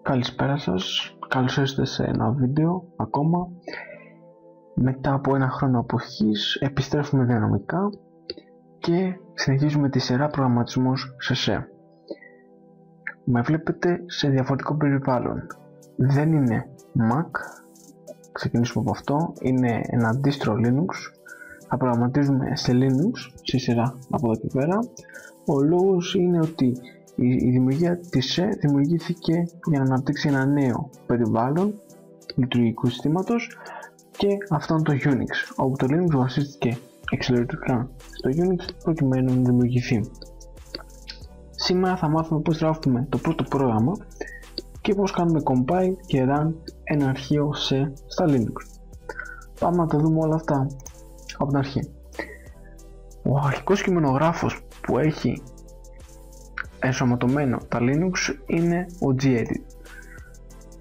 Καλησπέρα σας, καλώς ήρθατε σε ένα βίντεο ακόμα. Μετά από ένα χρόνο αποχής επιστρέφουμε δυναμικά και συνεχίζουμε τη σειρά προγραμματισμούς σε C. Με βλέπετε σε διαφορετικό περιβάλλον. Δεν είναι Mac, ξεκινήσουμε από αυτό, είναι ένα αντίστρο Linux. Θα προγραμματίζουμε σε Linux, στη σειρά από εδώ και πέρα. Ο λόγος είναι ότι η δημιουργία της C δημιουργήθηκε για να αναπτύξει ένα νέο περιβάλλον λειτουργικού συστήματος και αυτό είναι το Unix, όπου το Linux βασίστηκε εξαιρετικά στο Unix προκειμένου να δημιουργηθεί. Σήμερα θα μάθουμε πώς γράφουμε το πρώτο πρόγραμμα και πώς κάνουμε compile και run ένα αρχείο C στα Linux. Πάμε να τα δούμε όλα αυτά από την αρχή. Ο αρχικός κειμενογράφος που έχει ενσωματωμένο τα Linux είναι ο Gedit.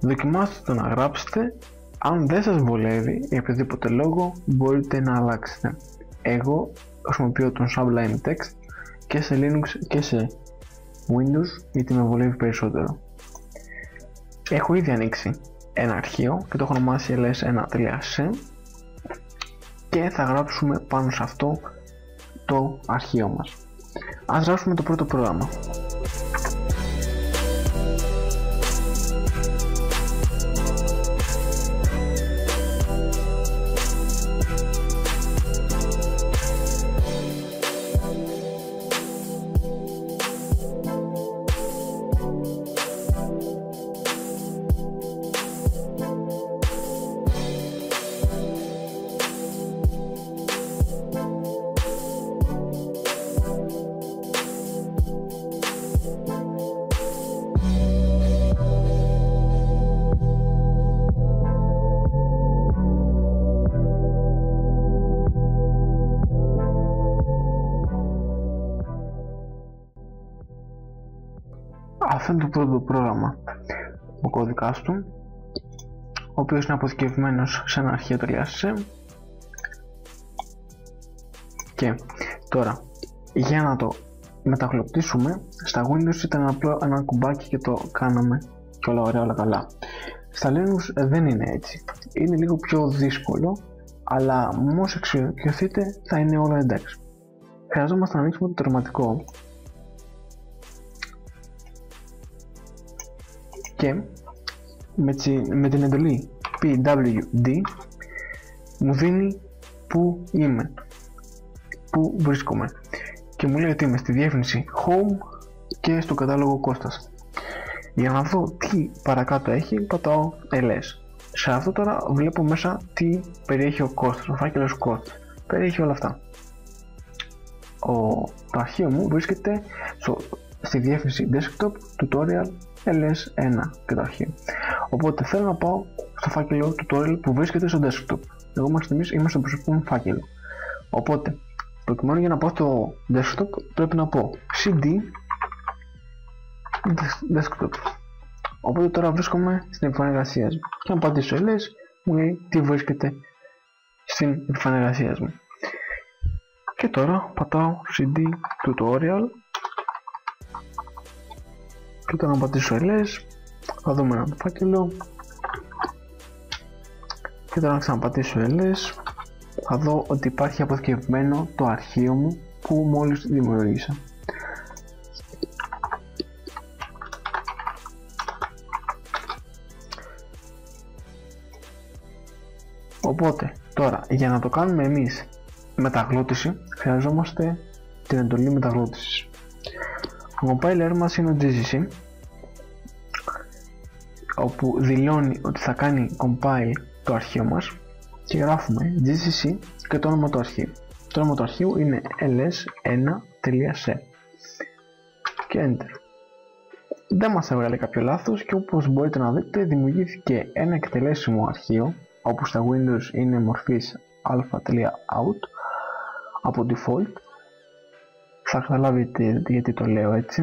Δοκιμάστε το να γράψετε. Αν δεν σας βολεύει για οποιοδήποτε λόγο μπορείτε να αλλάξετε. Εγώ χρησιμοποιώ τον Sublime Text και σε Linux και σε Windows γιατί με βολεύει περισσότερο. Έχω ήδη ανοίξει ένα αρχείο και το έχω ονομάσει ls1.c και θα γράψουμε πάνω σε αυτό το αρχείο μας. Ας γράψουμε το πρώτο πρόγραμμα. Αυτό είναι το πρώτο πρόγραμμα, ο κώδικας του, ο οποίος είναι αποθηκευμένος σε ένα αρχείο .c. Και τώρα, για να το μεταγλωτήσουμε, στα Windows ήταν απλό ένα κουμπάκι και το κάναμε και όλα ωραία, όλα καλά. Στα Linux δεν είναι έτσι, είναι λίγο πιο δύσκολο, αλλά μόλις εξοικειωθείτε θα είναι όλα εντάξει. Χρειαζόμαστε να ανοίξουμε το τερματικό και με την εντολή pwd μου δίνει που είμαι, που βρίσκομαι και μου λέει ότι είμαι στη διεύθυνση home και στο κατάλογο Κώστας. Για να δω τι παρακάτω έχει πατάω ls. Σε αυτό τώρα βλέπω μέσα τι περιέχει ο Κώστας, ο φάκελος Κώστας, περιέχει όλα αυτά. Το αρχείο μου βρίσκεται στη διεύθυνση desktop tutorial ls1 και το αρχείο. Οπότε θέλω να πάω στο φάκελο tutorial που βρίσκεται στο desktop. Εγώ μέχρι στιγμής είμαι στο προσωπικό μου φάκελο. Οπότε, προκειμένου για να πάω στο desktop πρέπει να πω cd desktop. Οπότε τώρα βρίσκομαι στην επιφάνεια εργασίας μου. Και αν πατήσω ls μου λέει τι βρίσκεται στην επιφάνεια εργασίας μου. Και τώρα πατάω cd tutorial. Και τώρα να πατήσω ls, θα δούμε ένα φάκελο και τώρα να ξαναπατήσω ls, θα δω ότι υπάρχει αποθηκευμένο το αρχείο μου που μόλις δημιούργησα. Οπότε τώρα για να το κάνουμε εμείς μεταγλώτηση χρειαζόμαστε την εντολή μεταγλώτησης. Ο compiler μας είναι ο GCC, όπου δηλώνει ότι θα κάνει compile το αρχείο μας και γράφουμε GCC και το όνομα του αρχείου. Το όνομα του αρχείου είναι ls1.c και enter. Δεν μας έβγαλε κάποιο λάθος και όπως μπορείτε να δείτε δημιουργήθηκε ένα εκτελέσιμο αρχείο, όπου στα Windows είναι μορφής alpha.out από default. Θα καταλάβετε γιατί το λέω έτσι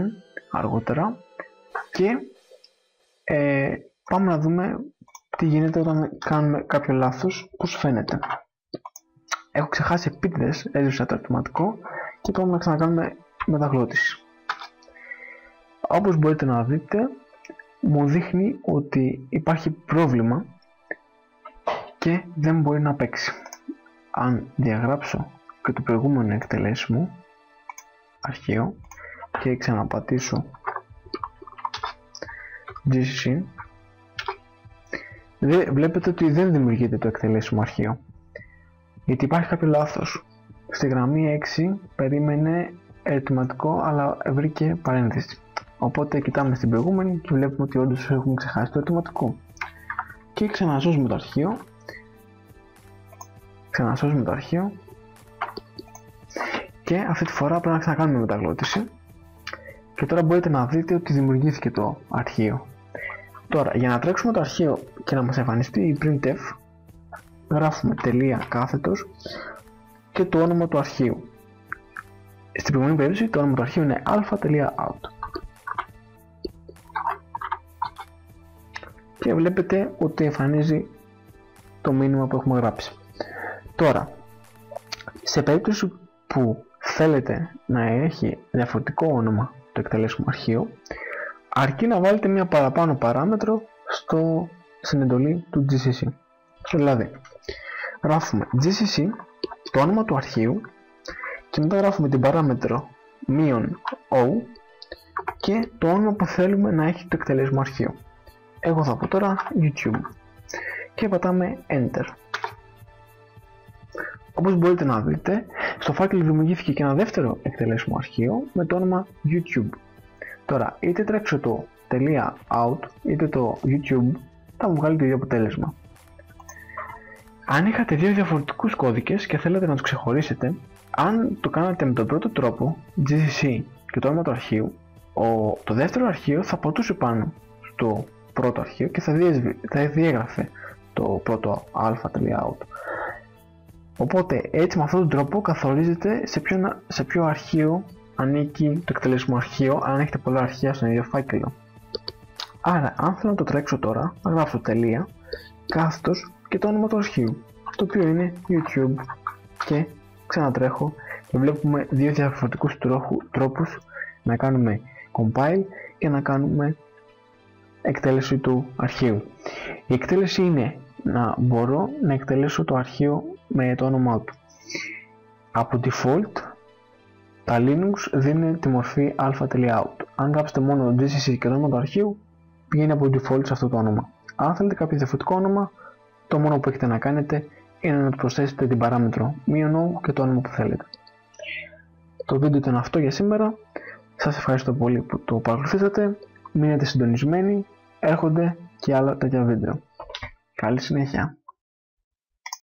αργότερα και πάμε να δούμε τι γίνεται όταν κάνουμε κάποιο λάθος, πώς φαίνεται. Έχω ξεχάσει επίτηδες, έζησα το αυτοματικό και πάμε να ξανακάνουμε μεταγλώτηση. Όπως μπορείτε να δείτε μου δείχνει ότι υπάρχει πρόβλημα και δεν μπορεί να παίξει. Αν διαγράψω και το προηγούμενο εκτελέσιμο αρχείο και ξαναπατήσω GCC, βλέπετε ότι δεν δημιουργείται το εκτελέσιμο αρχείο, γιατί υπάρχει κάποιο λάθος. Στη γραμμή 6 περίμενε ερωτηματικό, αλλά βρήκε παρένθεση. Οπότε κοιτάμε στην προηγούμενη και βλέπουμε ότι όντως έχουμε ξεχάσει το ερωτηματικό. Και ξανασώζουμε το αρχείο. Και αυτή τη φορά πρέπει να ξανακάνουμε μεταγλώτηση. Και τώρα μπορείτε να δείτε ότι δημιουργήθηκε το αρχείο. Τώρα, για να τρέξουμε το αρχείο και να μας εμφανιστεί η printf, γράφουμε τελεία κάθετος και το όνομα του αρχείου. Στην προηγούμενη περίπτωση το όνομα του αρχείου είναι alpha.out. Και βλέπετε ότι εμφανίζει το μήνυμα που έχουμε γράψει. Τώρα, σε περίπτωση που θέλετε να έχει διαφορετικό όνομα το εκτελέσιμο αρχείο, αρκεί να βάλετε μια παραπάνω παράμετρο στην εντολή του GCC. Δηλαδή, γράφουμε GCC, το όνομα του αρχείου, και μετά γράφουμε την παράμετρο -o και το όνομα που θέλουμε να έχει το εκτελέσιμο αρχείο. Εγώ θα πω τώρα YouTube και πατάμε Enter. Όπως μπορείτε να δείτε, στο φάκελο δημιουργήθηκε και ένα δεύτερο εκτελέσιμο αρχείο με το όνομα YouTube. Τώρα, είτε τρέξω το .out είτε το YouTube, θα μου βγάλει το ίδιο αποτέλεσμα. Αν είχατε δύο διαφορετικούς κώδικες και θέλετε να τους ξεχωρίσετε, αν το κάνατε με τον πρώτο τρόπο, GCC και το όνομα του αρχείου, το δεύτερο αρχείο θα πατούσε πάνω στο πρώτο αρχείο και θα διέγραφε το πρώτο alpha.out. Οπότε έτσι με αυτόν τον τρόπο καθορίζετε σε ποιο αρχείο ανήκει το εκτελέσιμο αρχείο, αν έχετε πολλά αρχεία στον ίδιο φάκελο. Άρα, αν θέλω να το τρέξω τώρα, θα γράψω τελεία κάθετος και το όνομα του αρχείου, το οποίο είναι YouTube, και ξανατρέχω και βλέπουμε δύο διαφορετικούς τρόπους να κάνουμε compile και να κάνουμε εκτέλεση του αρχείου. Η εκτέλεση είναι να μπορώ να εκτελέσω το αρχείο με το όνομά του. Από default τα Linux δίνουν τη μορφή alpha.out. Αν γράψετε μόνο το GCC και το όνομα του αρχείου, πηγαίνει από default σε αυτό το όνομα. Αν θέλετε κάποιο διαφορετικό όνομα, το μόνο που έχετε να κάνετε είναι να προσθέσετε την παράμετρο -o και το όνομα που θέλετε. Το βίντεο ήταν αυτό για σήμερα. Σας ευχαριστώ πολύ που το παρακολουθήσατε. Μείνετε συντονισμένοι, έρχονται και άλλα τέτοια βίντεο. Καλή συνέχεια.